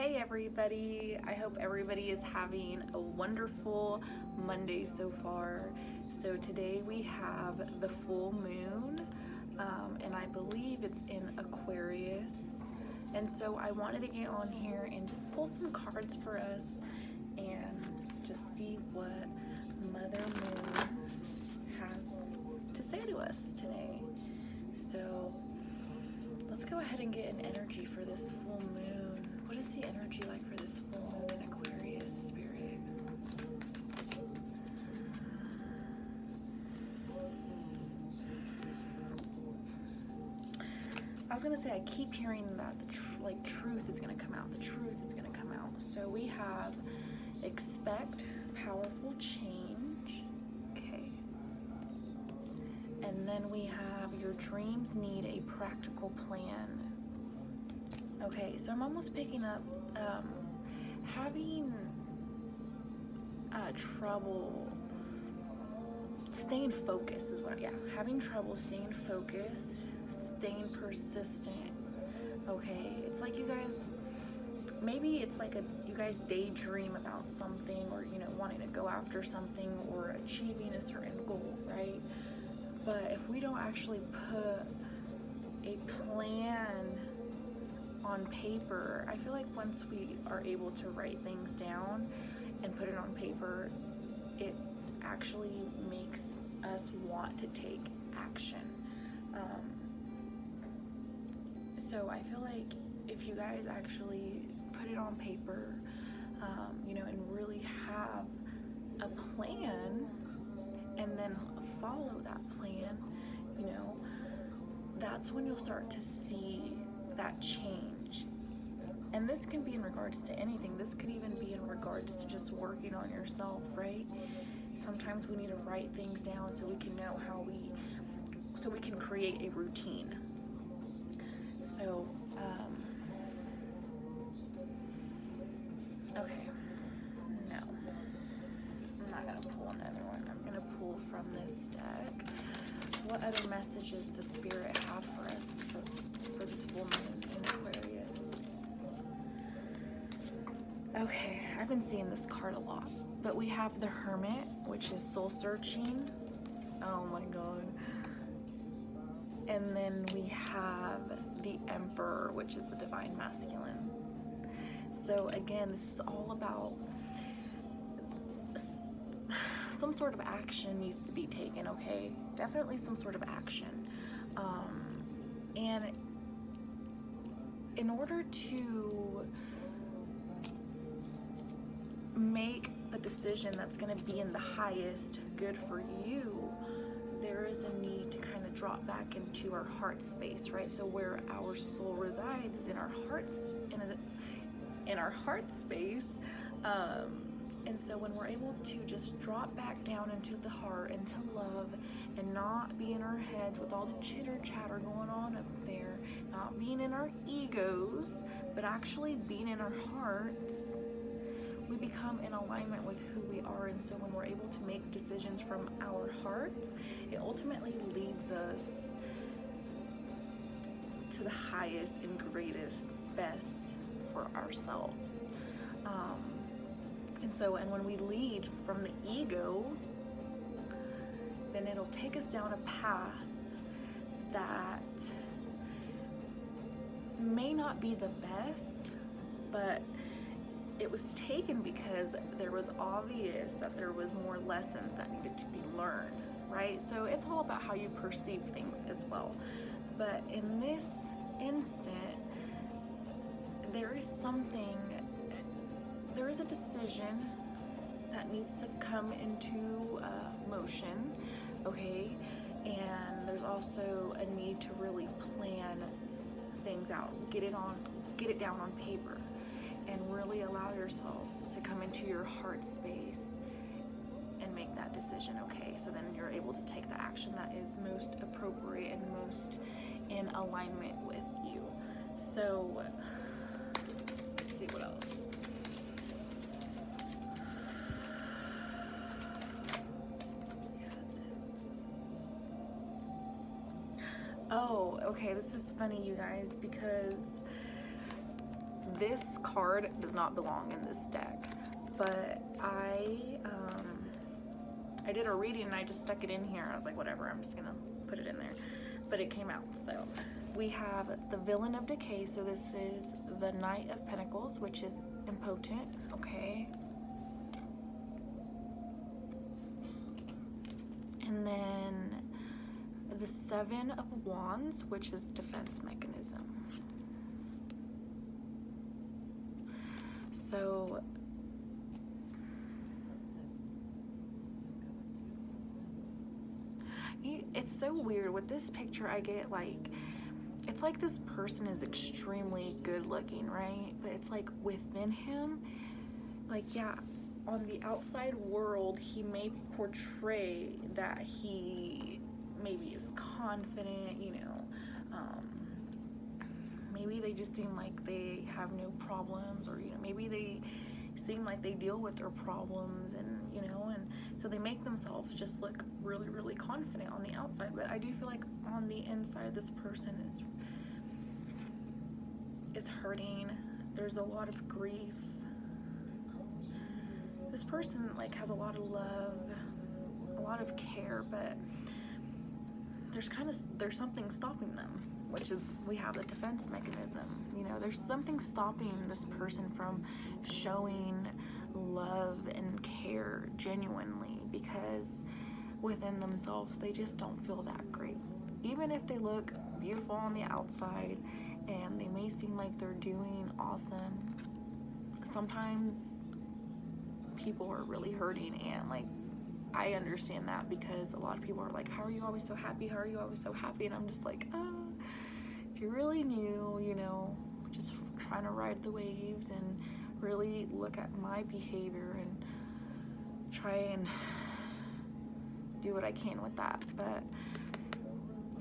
Hey everybody, I hope everybody is having a wonderful Monday so far. So today we have the full moon, and I believe it's in Aquarius. And so I wanted to get on here and just pull some cards for us and just see what Mother Moon has to say to us today. So let's go ahead and get an energy for this full moon. What is the energy like for this full moon in Aquarius, Spirit? I was gonna say, I keep hearing that the truth is gonna come out. The truth is gonna come out. So we have expect powerful change. Okay. And then we have your dreams need a practical plan. Okay, so I'm almost picking up having trouble staying focused is what, having trouble staying focused, staying persistent. Okay, it's like you guys, maybe it's like you guys daydream about something, or wanting to go after something or achieving a certain goal, right? But if we don't actually put a plan on paper, I feel like once we are able to write things down and put it on paper, it actually makes us want to take action. So I feel like if you guys actually put it on paper, and really have a plan and then follow that plan, that's when you'll start to see that change. And this can be in regards to anything. This could even be in regards to just working on yourself, right? Sometimes we need to write things down so we can know so we can create a routine. So, okay, no, I'm not gonna pull another one. I'm gonna pull from this deck. What other messages does Spirit have for us for this full moon in Aquarius? Okay, I've been seeing this card a lot, but we have the Hermit, which is soul searching. Oh my God. And then we have the Emperor, which is the divine masculine. So again, this is all about some sort of action needs to be taken, okay? Definitely some sort of action. And in order to make the decision that's going to be in the highest good for you, there is a need to kind of drop back into our heart space, right? So where our soul resides is in our hearts, in our heart space. And so when we're able to just drop back down into the heart, into love, and not be in our heads with all the chitter chatter going on up there, not being in our egos, but actually being in our hearts, we become in alignment with who we are. And so when we're able to make decisions from our hearts, it ultimately leads us to the highest and greatest, best for ourselves. And when we lead from the ego, then it'll take us down a path that may not be the best, but it was taken because there was obvious that there was more lessons that needed to be learned, right? So it's all about how you perceive things as well. But in this instant, there is a decision that needs to come into motion, okay? And there's also a need to really plan things out, get it down on paper, and really allow yourself to come into your heart space and make that decision, okay? So then you're able to take the action that is most appropriate and most in alignment with you. So let's see what else. Oh, okay, this is funny, you guys, because this card does not belong in this deck, but I did a reading and I just stuck it in here. I was like, whatever, I'm just gonna put it in there. But it came out. So we have the Villain of Decay. So this is the Knight of Pentacles, which is impotent, okay? And then the Seven of Wands, which is defense mechanism. So it's so weird with this picture. I get like, it's like this person is extremely good looking, right? But it's like within him, like, yeah, on the outside world he may portray that he maybe is confident, you know, maybe they just seem like they have no problems, or, you know, maybe they seem like they deal with their problems, and, you know, and so they make themselves just look really, really confident on the outside. But I do feel like on the inside, this person is hurting. There's a lot of grief. This person like has a lot of love, a lot of care, but there's something stopping them, which is, we have the defense mechanism. You know, there's something stopping this person from showing love and care genuinely, because within themselves they just don't feel that great. Even if they look beautiful on the outside and they may seem like they're doing awesome, sometimes people are really hurting. And like, I understand that, because a lot of people are like, how are you always so happy? How are you always so happy? And I'm just like, if you really knew, you know, just trying to ride the waves and really look at my behavior and try and do what I can with that. But,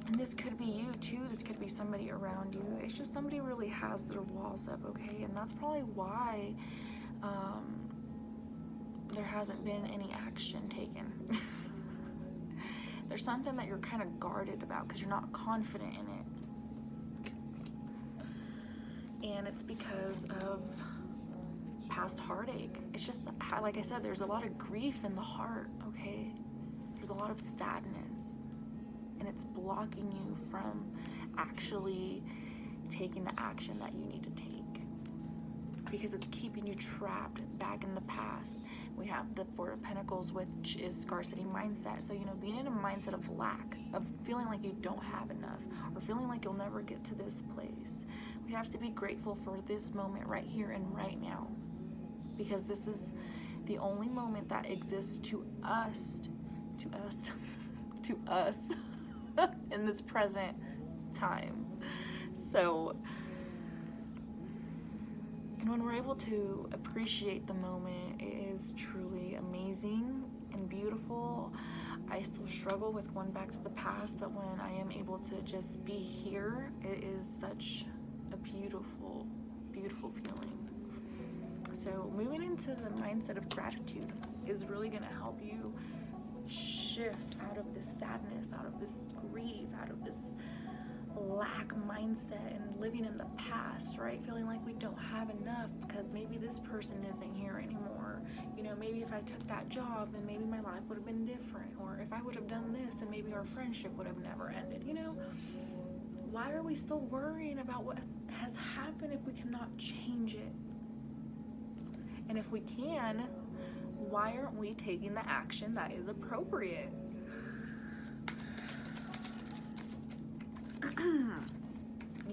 and this could be you too, this could be somebody around you. It's just somebody really has their walls up, okay? And that's probably why there hasn't been any action taken. There's something that you're kind of guarded about because you're not confident in it. And it's because of past heartache. It's just, like I said, there's a lot of grief in the heart, okay? There's a lot of sadness, and it's blocking you from actually taking the action that you need to take, because it's keeping you trapped back in the past. We have the Four of Pentacles, which is scarcity mindset. So, you know, being in a mindset of lack, of feeling like you don't have enough, or feeling like you'll never get to this place. We have to be grateful for this moment right here and right now, because this is the only moment that exists to us in this present time. So, and when we're able to appreciate the moment, it is truly amazing and beautiful. I still struggle with going back to the past, but when I am able to just be here, it is such a beautiful, beautiful feeling. So moving into the mindset of gratitude is really going to help you shift out of this sadness, out of this grief, out of this lack mindset and living in the past, right? Feeling like we don't have enough because maybe this person isn't here anymore. You know, maybe if I took that job, then maybe my life would have been different. Or if I would have done this, then maybe our friendship would have never ended. You know, why are we still worrying about what has happened if we cannot change it? And if we can, why aren't we taking the action that is appropriate?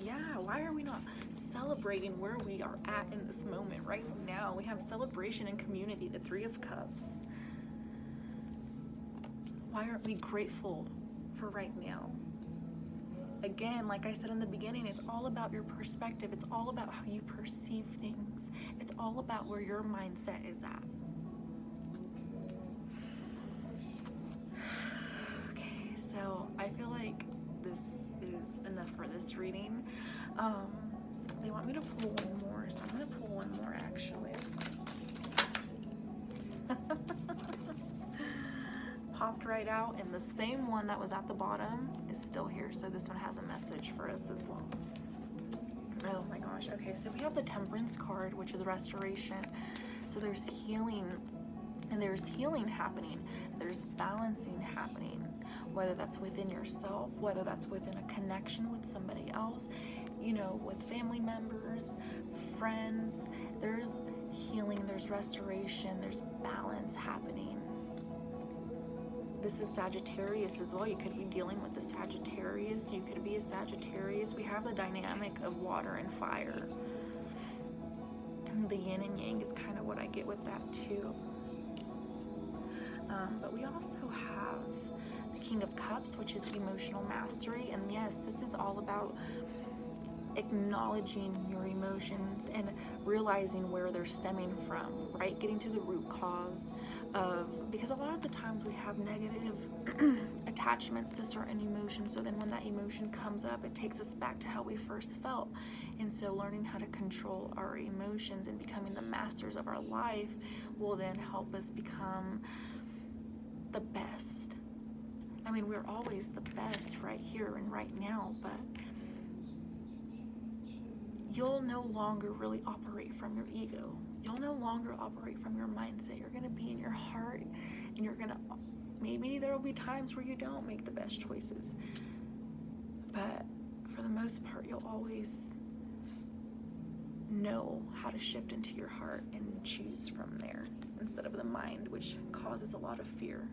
Yeah, why are we not celebrating where we are at in this moment right now? We have celebration and community, the Three of Cups. Why aren't we grateful for right now? Again, like I said in the beginning, it's all about your perspective. It's all about how you perceive things. It's all about where your mindset is at. Okay, so I feel like this is enough for this reading. They want me to pull one more, so I'm going to pull one more actually. Popped right out, and the same one that was at the bottom is still here, so this one has a message for us as well. Oh my gosh, gosh. Okay, so we have the Temperance card, which is restoration. So there's healing, and there's healing happening. There's balancing happening, whether that's within yourself, whether that's within a connection with somebody else, you know, with family members, friends. There's healing, there's restoration, there's balance happening. This is Sagittarius as well. You could be dealing with the Sagittarius. You could be a Sagittarius. We have the dynamic of water and fire. The yin and yang is kind of what I get with that too. But we also have the King of Cups, which is emotional mastery. And yes, this is all about acknowledging your emotions and realizing where they're stemming from, right? Getting to the root cause of, because a lot of the times we have negative attachments to certain emotions. So then when that emotion comes up, it takes us back to how we first felt. And so learning how to control our emotions and becoming the masters of our life will then help us become the best. I mean, we're always the best right here and right now, but you'll no longer really operate from your ego. You'll no longer operate from your mindset. You're gonna be in your heart, and you're gonna, maybe there'll be times where you don't make the best choices, but for the most part, you'll always know how to shift into your heart and choose from there instead of the mind, which causes a lot of fear.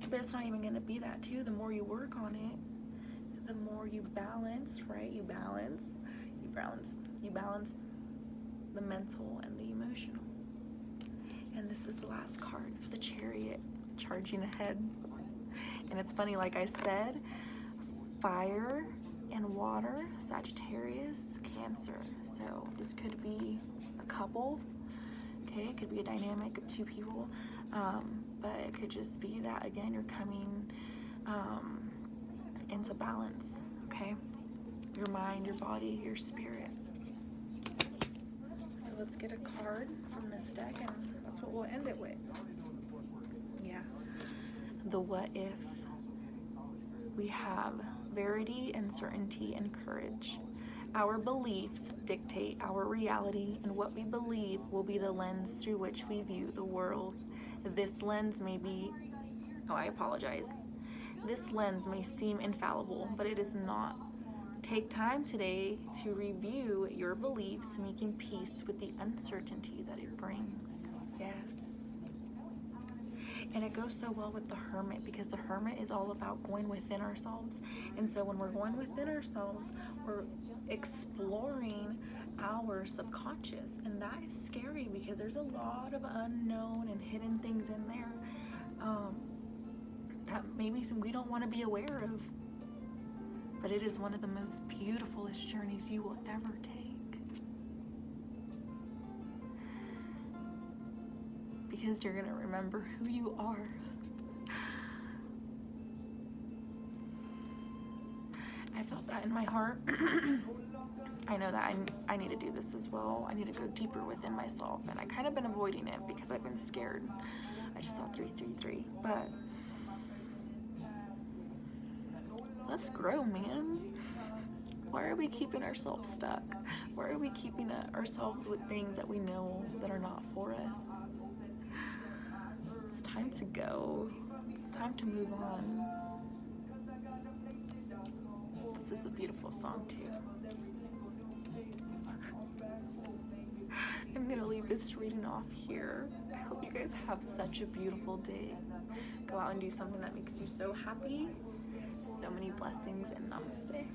But it's not even gonna be that too. The more you work on it, the more you balance, right? You balance the mental and the emotional. And this is the last card, the Chariot, charging ahead. And it's funny, like I said, fire and water, Sagittarius, Cancer. So this could be a couple, okay? It could be a dynamic of two people, but it could just be that, again, you're coming into balance, okay? Your mind, your body, your spirit. So let's get a card from this deck, and that's what we'll end it with. Yeah. The what if. We have verity and certainty and courage. Our beliefs dictate our reality, and what we believe will be the lens through which we view the world. This lens may be, This lens may seem infallible, but it is not. Take time today to review your beliefs, making peace with the uncertainty that it brings. Yes. And it goes so well with the Hermit, because the Hermit is all about going within ourselves. And so when we're going within ourselves, we're exploring our subconscious. And that is scary, because there's a lot of unknown and hidden things in there that maybe we don't want to be aware of. But it is one of the most beautifulest journeys you will ever take. Because you're going to remember who you are. I felt that in my heart. I know that I need to do this as well. I need to go deeper within myself. And I kind of been avoiding it because I've been scared. I just saw 333. But let's grow, man. Why are we keeping ourselves stuck? Why are we keeping ourselves with things that we know that are not for us? It's time to go. It's time to move on. This is a beautiful song too. I'm gonna leave this reading off here. I hope you guys have such a beautiful day. Go out and do something that makes you so happy. So many blessings, and namaste.